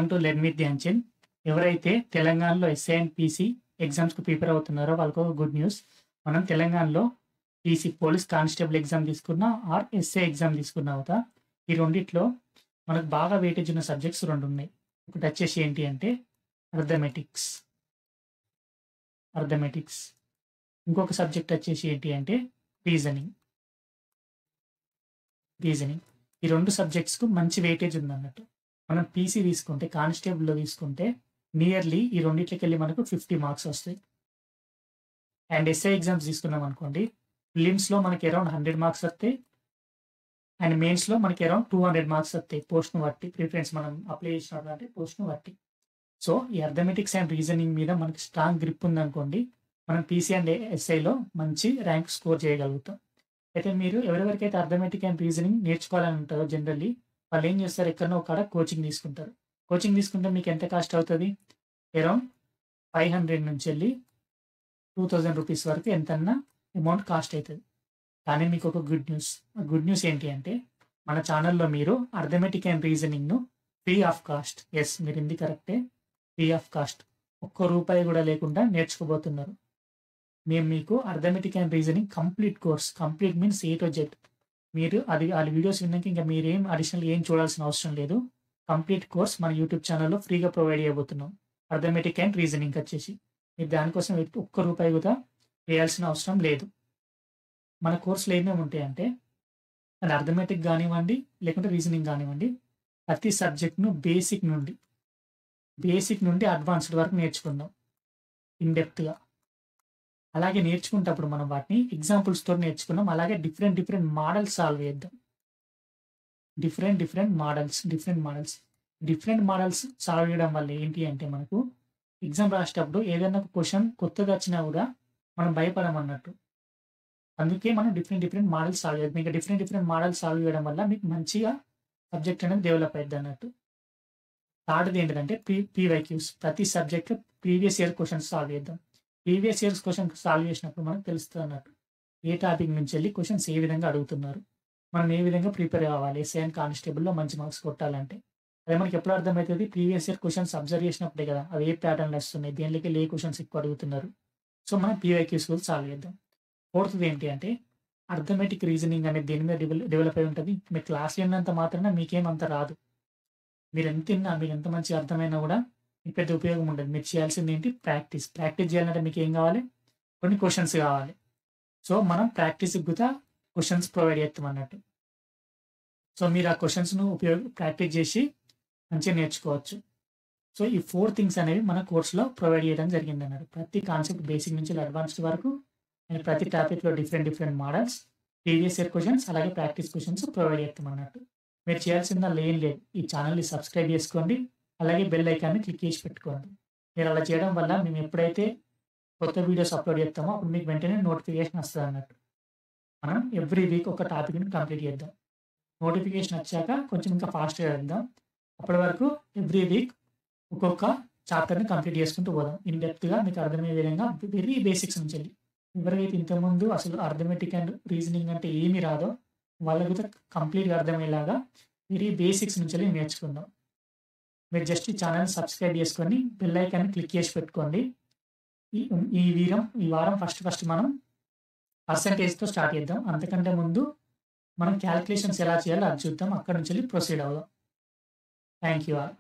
Welcome to learn with Dhyan Chand. ఎవరైతే తెలంగాణలో SI and PC ఎగ్జామ్స్‌కి ప్రిపేర్ అవుతున్నారో వాళ్ళకు ఒక గుడ్ న్యూస్. మనం తెలంగాణలో పీసీ పోలీస్ కానిస్టేబుల్ ఎగ్జామ్ తీసుకున్నా ఆర్ ఎస్ఐ ఎగ్జామ్ తీసుకున్నా అవుతా ఈ రెండిట్లో మనకు బాగా వెయిటేజ్ ఉన్న సబ్జెక్ట్స్ 2 ఉన్నాయి. ఒకటి వచ్చేసి ఏంటి అంటే అర్థమెటిక్స్. ఇంకొక సబ్జెక్ట్ వచ్చేసి ఏంటి అంటే రీజనింగ్. ఈ 2 సబ్జెక్ట్స్‌కు మంచి వెయిటేజ్ ఉందన్నట్టు. మనం పీసీ తీసుకుంటే కానిస్టేబుల్‌లో తీసుకుంటే నియర్లీ ఈ రెండిట్లకెళ్ళి మనకు 50 మార్క్స్ వస్తాయి. అండ్ ఎస్ఐ ఎగ్జామ్స్ తీసుకున్నాం అనుకోండి, ప్రిలిమ్స్‌లో మనకి అరౌండ్ 100 మార్క్స్ వస్తాయి. అండ్ మెయిన్స్‌లో మనకి అరౌండ్ 200 మార్క్స్ వస్తాయి పోస్ట్‌ను బట్టి. ప్రిఫరెన్స్ మనం అప్లై చేసినటువంటి పోస్ట్‌ను బట్టి. సో, ఈ అర్థమెటిక్స్ అండ్ రీజనింగ్ మీద మనకి స్ట్రాంగ్ గ్రిప్ ఉందనుకోండి, మనం పీసీ అండ్ ఎస్ఐలో మంచి ర్యాంక్ స్కోర్ చేయగలుగుతాం. అయితే మీరు ఎవరెవరికైతే అర్థమెటిక్ అండ్ రీజనింగ్ నేర్చుకోవాలని ఉంటారో జనరల్లీ వాళ్ళు ఏం చేస్తారు, ఎక్కడనో ఒక కోచింగ్ తీసుకుంటారు. కోచింగ్ తీసుకుంటే మీకు ఎంత కాస్ట్ అవుతుంది? అరౌండ్ 500 నుంచి వెళ్ళి 2000 రూపీస్ వరకు ఎంతన్నా అమౌంట్ కాస్ట్ అవుతుంది. కానీ మీకు ఒక గుడ్ న్యూస్. గుడ్ న్యూస్ ఏంటి అంటే మన ఛానల్లో మీరు అర్థమెటిక్ అండ్ రీజనింగ్ను ఫ్రీ ఆఫ్ కాస్ట్, ఎస్ మీరు ఇంది కరెక్టే, ఫ్రీ ఆఫ్ కాస్ట్, ఒక్క రూపాయి కూడా లేకుండా నేర్చుకోబోతున్నారు. మేము మీకు arithmetic and reasoning complete course, complete means A to Z. మీరు అది వాళ్ళ వీడియోస్ విన్నాక ఇంకా మీరేం అడిషనల్ ఏం చూడాల్సిన అవసరం లేదు. కంప్లీట్ కోర్స్ మన యూట్యూబ్ ఛానల్లో ఫ్రీగా ప్రొవైడ్ చేయబోతున్నాం. అర్థమెటిక్ అండ్ రీజనింగ్ వచ్చేసి మీరు దానికోసం ఒక్క రూపాయి కూడా వేయాల్సిన అవసరం లేదు. మన కోర్సులో ఏమేమి ఉంటాయంటే అది అర్థమెటిక్ కానివ్వండి లేకుంటే రీజనింగ్ కానివ్వండి, ప్రతి సబ్జెక్ట్ను బేసిక్ నుండి అడ్వాన్స్డ్ వరకు నేర్చుకుందాం ఇన్‌డెప్త్‌గా. అలాగే నేర్చుకుంటప్పుడు మనం వాటిని ఎగ్జాంపుల్స్‌తో నేర్చుకున్నాం. అలాగే డిఫరెంట్ మోడల్స్ సాల్వ్ చేద్దాం. డిఫరెంట్ మోడల్స్ సాల్వ్ చేయడం వల్ల ఏంటి అంటే మనకు ఎగ్జామ్ రాసేటప్పుడు ఏదైనా ఒక క్వెషన్ కొత్తగా వచ్చినా కూడా మనం భయపడమన్నట్టు. అందుకే మనం డిఫరెంట్ మోడల్స్ సాల్వ్ చేద్దాం. ఇంకా డిఫరెంట్ మోడల్స్ సాల్వ్ చేయడం వల్ల మీకు మంచిగా సబ్జెక్ట్ అనేది డెవలప్ అయిద్ది అన్నట్టు. థర్డ్‌ది ఏంటిదంటే పీవైక్యూస్. ప్రతి subject previous year questions solve చేద్దాం. ప్రీవియస్ ఇయర్స్ క్వెషన్ సాల్వ్ చేసినప్పుడు మనకు తెలుస్తుంది అన్నట్టు ఏ టాపిక్ నుంచి వెళ్ళి క్వెషన్స్ ఏ విధంగా అడుగుతున్నారు, మనం ఏ విధంగా ప్రిపేర్ కావాలి ఎస్ఐ అండ్ కానిస్టేబుల్‌లో మంచి మార్క్స్ కొట్టాలంటే. అదే మనకి ఎప్పుడు అర్థమవుతుంది, ప్రీవియస్ ఇయర్ క్వెషన్స్ అబ్జర్వ్ చేసినప్పుడే కదా అవి ఏ ప్యాటర్న్‌లో వస్తున్నాయి, దేనిలోకి ఏ క్వెషన్స్ ఎక్కువ అడుగుతున్నారు. సో, మనం పీవైక్యూస్ కూడా సాల్వ్ చేద్దాం. ఫోర్త్‌ది ఏంటి అంటే అర్థమెటిక్ రీజనింగ్ అనేది దేని మీద డెవలప్ అయి ఉంటుంది. మీరు క్లాస్ విన్నంత మాత్రాన మీకేం అంత రాదు. మీరు ఎంత విన్నా, మీకు ఎంత మంచిగా అర్థమైనా కూడా మీకు పెద్ద ఉపయోగం ఉండదు. మీరు చేయాల్సింది ఏంటి, ప్రాక్టీస్ చేయాలంటే మీకు ఏం కావాలి, కొన్ని క్వెషన్స్ కావాలి. సో, మనం ప్రాక్టీస్‌కి కూడా క్వెషన్స్ ప్రొవైడ్ చేస్తాం అన్నట్టు. సో, మీరు ఆ క్వెషన్స్‌ను ప్రాక్టీస్ చేసి మంచిగా నేర్చుకోవచ్చు. సో, ఈ 4 థింగ్స్ అనేవి మన కోర్సులో ప్రొవైడ్ చేయడం జరిగిందన్నట్టు. ప్రతి కాన్సెప్ట్ బేసిక్ నుంచి అడ్వాన్స్డ్ వరకు అండ్ ప్రతి టాపిక్‌లో different models, previous year questions అలాగే ప్రాక్టీస్ క్వెషన్స్ ప్రొవైడ్ చేస్తాం అన్నట్టు. మీరు చేయాల్సిందల్లా ఏం లేదు, ఈ ఛానల్‌ని సబ్స్క్రైబ్ చేసుకోండి. అలాగే బెల్ ఐకాన్‌ని క్లిక్ చేసి పెట్టుకోండి. మీరు అలా చేయడం వల్ల మేము ఎప్పుడైతే కొత్త వీడియోస్ అప్లోడ్ చేస్తామో అప్పుడు మీకు వెంటనే నోటిఫికేషన్ వస్తుంది అన్నట్టు. మనం ఎవ్రీ వీక్ ఒక టాపిక్‌ని కంప్లీట్ చేద్దాం. నోటిఫికేషన్ వచ్చాక కొంచెం ఇంకా ఫాస్ట్‌గా వెళ్దాం. అప్పటి వరకు ఎవ్రీ వీక్ ఒక్కొక్క చాప్టర్‌ని కంప్లీట్ చేసుకుంటూ పోదాం. ఇన్ డెప్త్‌గా మీకు అర్థమయ్యే విధంగా వెరీ బేసిక్స్ నుంచి వెళ్ళి. ఎవరికైతే ఇంతకుముందు అసలు అర్థమెటిక్ అండ్ రీజనింగ్ అంటే ఏమి రాదో వాళ్ళకి కూడా కంప్లీట్‌గా అర్థమయ్యేలాగా వెరీ బేసిక్స్ నుంచి వెళ్ళి నేర్చుకుందాం. మీరు జస్ట్ ఈ ఛానల్‌ని సబ్స్క్రైబ్ చేసుకొని బెల్ ఐకాన్‌ని క్లిక్ చేసి పెట్టుకోండి. ఈ వారం ఫస్ట్ మనం పర్సెంటేజ్‌తో స్టార్ట్ చేద్దాం. అంతకంటే ముందు మనం క్యాలిక్యులేషన్స్ ఎలా చేయాలో అది చూద్దాం. అక్కడి నుంచి ప్రొసీడ్ అవుదాం. Thank you all.